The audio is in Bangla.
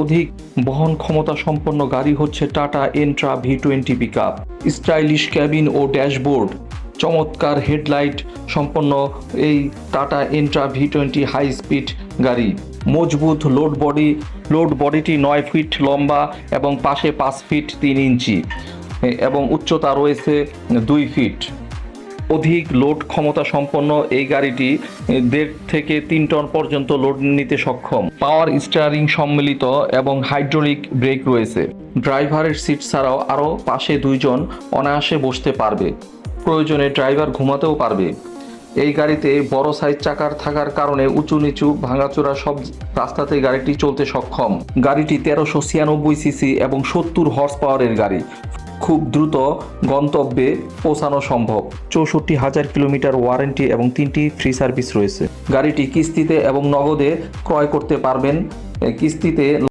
অধিক বহন ক্ষমতা সম্পন্ন গাড়ি হচ্ছে tata এন্ট্রা V20 pickup. Stylish cabin ও ড্যাশবোর্ড, চমৎকার হেডলাইট সম্পন্ন এই টাটা এন্ট্রা V20 হাই স্পিড গাড়ি। মজবুত লোড বডিটি 9 ফিট লম্বা এবং পাশে 5 ফিট 3 ইঞ্চি এবং উচ্চতা রয়েছে 2 ফিট। অধিক লোড ক্ষমতা সম্পন্ন এই গাড়িটি 1.5 থেকে 3 টন পর্যন্ত লোড নিতে সক্ষম। পাওয়ার স্টিয়ারিং সম্মিলিত এবং হাইড্রোলিক ব্রেক রয়েছে। ড্রাইভারের সিট ছাড়াও আরও পাশে 2 জন অনায়াসে বসতে পারবে। প্রয়োজনে ড্রাইভার ঘুমাতেও পারবে। এই গাড়িতে বড় সাইজ চাকার থাকার কারণে উঁচু নিচু ভাঙাচোরা সব রাস্তাতে গাড়িটি চলতে সক্ষম। গাড়িটি 1396 সিসি এবং 70 হর্স পাওয়ারের গাড়ি। খুব দ্রুত গন্তব্যে পৌঁছানো সম্ভব। 64,000 কিলোমিটার ওয়ারেন্টি এবং 3টি ফ্রি সার্ভিস রয়েছে। গাড়িটি কিস্তিতে এবং নগদে ক্রয় করতে পারবেন। কিস্তিতে